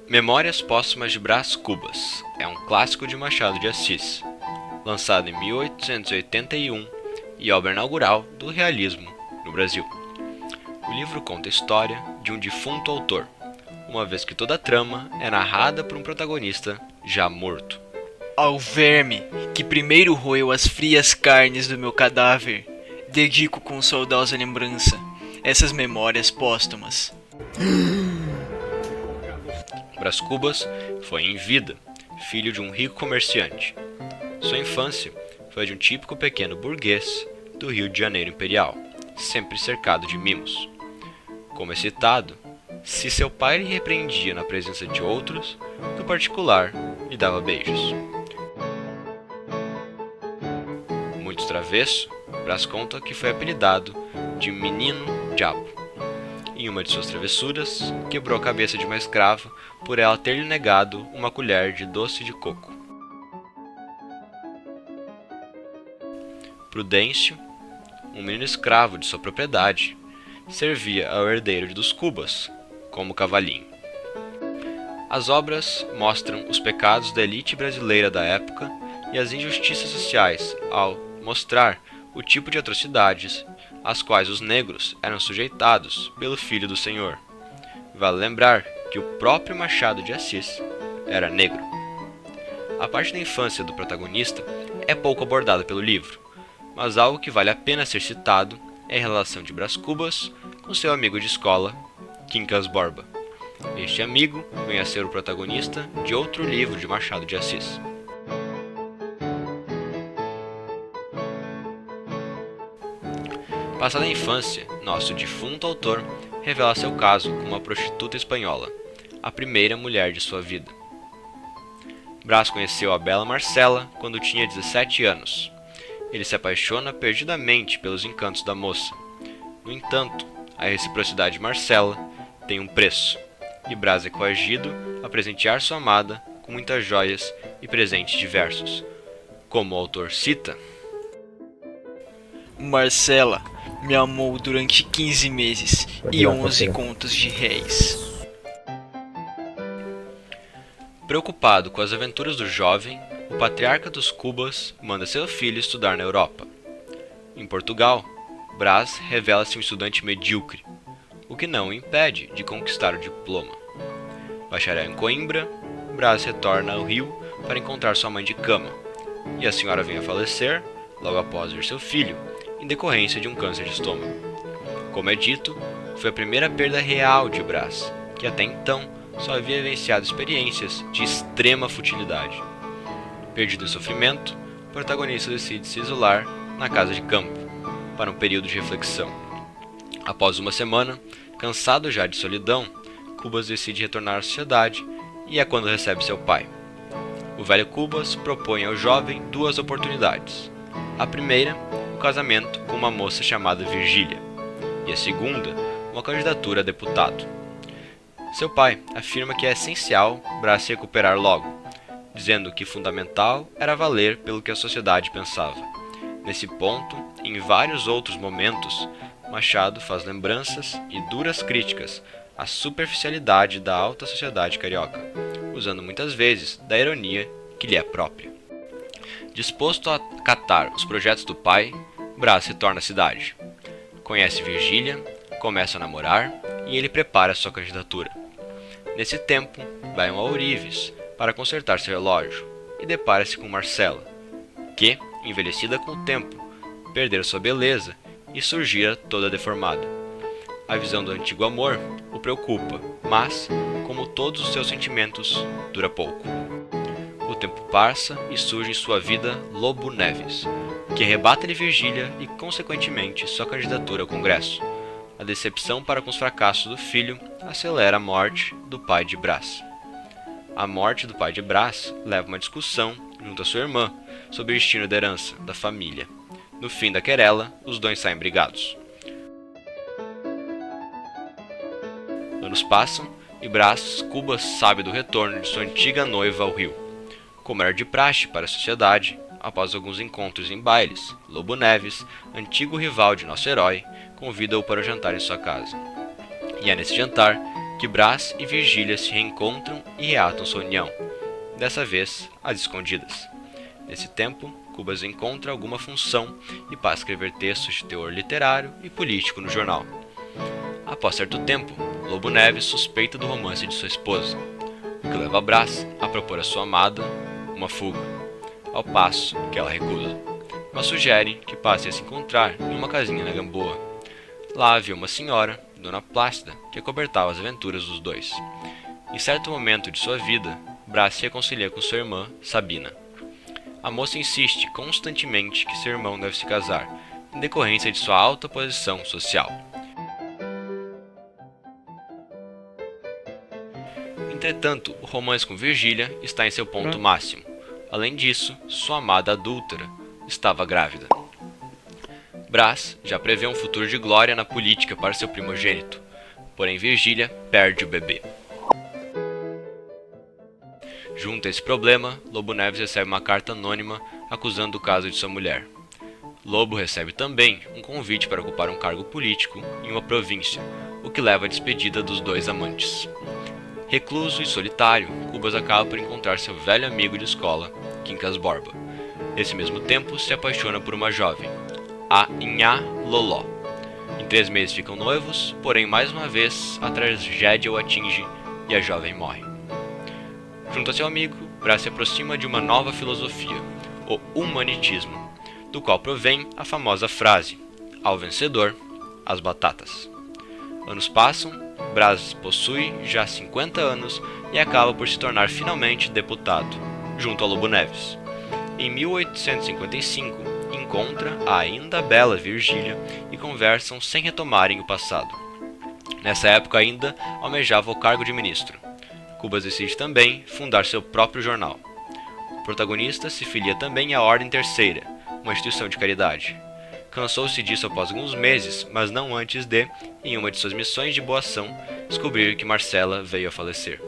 Memórias Póstumas de Brás Cubas é um clássico de Machado de Assis, lançado em 1881 e obra inaugural do realismo no Brasil. O livro conta a história de um defunto autor, uma vez que toda a trama é narrada por um protagonista já morto. Ao verme que primeiro roeu as frias carnes do meu cadáver, dedico com saudosa lembrança essas memórias póstumas. Brás Cubas foi em vida filho de um rico comerciante. Sua infância foi de um típico pequeno burguês do Rio de Janeiro imperial, sempre cercado de mimos. Como excitado, se seu pai lhe repreendia na presença de outros, no particular lhe dava beijos. Muito travesso, Brás conta que foi apelidado de Menino Diabo. Em uma de suas travessuras, quebrou a cabeça de uma escrava por ela ter lhe negado uma colher de doce de coco. Prudêncio, um menino escravo de sua propriedade, servia ao herdeiro dos Cubas como cavalinho. As obras mostram os pecados da elite brasileira da época e as injustiças sociais ao mostrar o tipo de atrocidades às quais os negros eram sujeitados pelo Filho do Senhor. Vale lembrar que o próprio Machado de Assis era negro. A parte da infância do protagonista é pouco abordada pelo livro, mas algo que vale a pena ser citado é a relação de Brás Cubas com seu amigo de escola, Quincas Borba. Este amigo vem a ser o protagonista de outro livro de Machado de Assis. Passada a infância, nosso defunto autor revela seu caso com uma prostituta espanhola, a primeira mulher de sua vida. Brás conheceu a bela Marcela quando tinha 17 anos. Ele se apaixona perdidamente pelos encantos da moça. No entanto, a reciprocidade de Marcela tem um preço, e Brás é coagido a presentear sua amada com muitas joias e presentes diversos. Como o autor cita, Marcela me amou durante 15 meses e 11 contos de réis. preocupado com as aventuras do jovem, o patriarca dos Cubas manda seu filho estudar na Europa. Em Portugal, Brás revela-se um estudante medíocre, o que não o impede de conquistar o diploma. Bacharel em Coimbra, Brás retorna ao Rio para encontrar sua mãe de cama, e a senhora vem a falecer logo após ver seu filho, em decorrência de um câncer de estômago. Como é dito, foi a primeira perda real de Brás, que até então só havia vivenciado experiências de extrema futilidade. Perdido em sofrimento, o protagonista decide se isolar na casa de campo, para um período de reflexão. Após uma semana, cansado já de solidão, Cubas decide retornar à sociedade e é quando recebe seu pai. O velho Cubas propõe ao jovem duas oportunidades. A primeira, o casamento com uma moça chamada Virgília, e a segunda, uma candidatura a deputado. Seu pai afirma que é essencial Brás se recuperar logo, dizendo que fundamental era valer pelo que a sociedade pensava. Nesse ponto, e em vários outros momentos, Machado faz lembranças e duras críticas à superficialidade da alta sociedade carioca, usando muitas vezes da ironia que lhe é própria. Disposto a acatar os projetos do pai, Brás retorna à cidade. Conhece Virgília, começa a namorar e ele prepara sua candidatura. Nesse tempo, vai a Ourives para consertar seu relógio e depara-se com Marcela, que, envelhecida com o tempo, perdera sua beleza e surgira toda deformada. A visão do antigo amor o preocupa, mas, como todos os seus sentimentos, dura pouco. O tempo passa e surge em sua vida Lobo Neves, que arrebata-lhe Virgília e, consequentemente, sua candidatura ao Congresso. A decepção para com os fracassos do filho acelera a morte do pai de Brás. A morte do pai de Brás leva a uma discussão junto à sua irmã sobre o destino da herança da família. No fim da querela, os dois saem brigados. Anos passam e Brás Cubas sabe do retorno de sua antiga noiva ao Rio. Como era de praxe para a sociedade, após alguns encontros em bailes, Lobo Neves, antigo rival de nosso herói, convida-o para o jantar em sua casa. E é nesse jantar que Brás e Virgília se reencontram e reatam sua união, dessa vez às escondidas. Nesse tempo, Cubas encontra alguma função e passa a escrever textos de teor literário e político no jornal. Após certo tempo, Lobo Neves suspeita do romance de sua esposa, o que leva Brás a propor à sua amada uma fuga, ao passo que ela recusa, mas sugere que passem a se encontrar em uma casinha na Gamboa. Lá havia uma senhora, Dona Plácida, que acobertava as aventuras dos dois. Em certo momento de sua vida, Brás se reconcilia com sua irmã, Sabina. A moça insiste constantemente que seu irmão deve se casar, em decorrência de sua alta posição social. Entretanto, o romance com Virgília está em seu ponto máximo. Além disso, sua amada adúltera estava grávida. Brás já prevê um futuro de glória na política para seu primogênito, porém Virgília perde o bebê. Junto a esse problema, Lobo Neves recebe uma carta anônima acusando o caso de sua mulher. Lobo recebe também um convite para ocupar um cargo político em uma província, o que leva à despedida dos dois amantes. Recluso e solitário, Cubas acaba por encontrar seu velho amigo de escola, Quincas Borba. Nesse mesmo tempo, se apaixona por uma jovem, a Inhá Loló. Em 3 meses ficam noivos, porém mais uma vez a tragédia o atinge e a jovem morre. Junto a seu amigo, Brás se aproxima de uma nova filosofia, o humanitismo, do qual provém a famosa frase: ao vencedor, as batatas. Anos passam, Brás possui já 50 anos e acaba por se tornar finalmente deputado, junto a Lobo Neves. Em 1855, encontra a ainda bela Virgília e conversam sem retomarem o passado. Nessa época ainda almejava o cargo de ministro. Cubas decide também fundar seu próprio jornal. O protagonista se filia também à Ordem Terceira, uma instituição de caridade. Cansou-se disso após alguns meses, mas não antes de, em uma de suas missões de boa ação, descobrir que Marcela veio a falecer.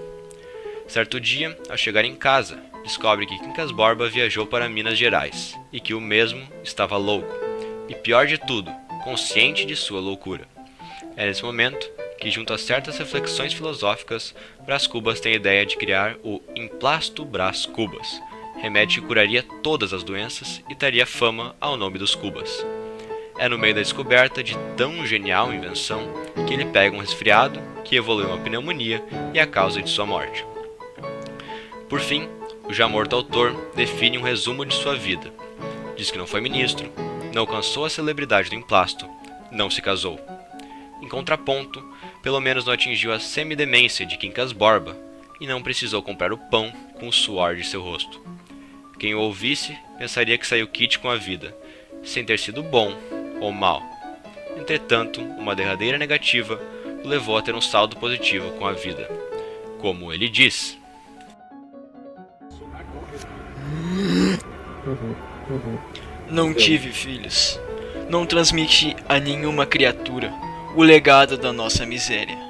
Certo dia, ao chegar em casa, descobre que Quincas Borba viajou para Minas Gerais e que o mesmo estava louco, e pior de tudo, consciente de sua loucura. É nesse momento que, junto a certas reflexões filosóficas, Brás Cubas tem a ideia de criar o Emplasto Brás Cubas, remédio que curaria todas as doenças e daria fama ao nome dos Cubas. É no meio da descoberta de tão genial invenção que ele pega um resfriado, que evolui uma pneumonia e é a causa de sua morte. Por fim, o já morto autor define um resumo de sua vida. Diz que não foi ministro, não alcançou a celebridade do emplasto, não se casou. Em contraponto, pelo menos não atingiu a semidemência de Quincas Borba e não precisou comprar o pão com o suor de seu rosto. Quem o ouvisse pensaria que saiu quite com a vida, sem ter sido bom ou mal. Entretanto, uma derradeira negativa o levou a ter um saldo positivo com a vida. Como ele diz: não tive filhos. Não transmiti a nenhuma criatura o legado da nossa miséria.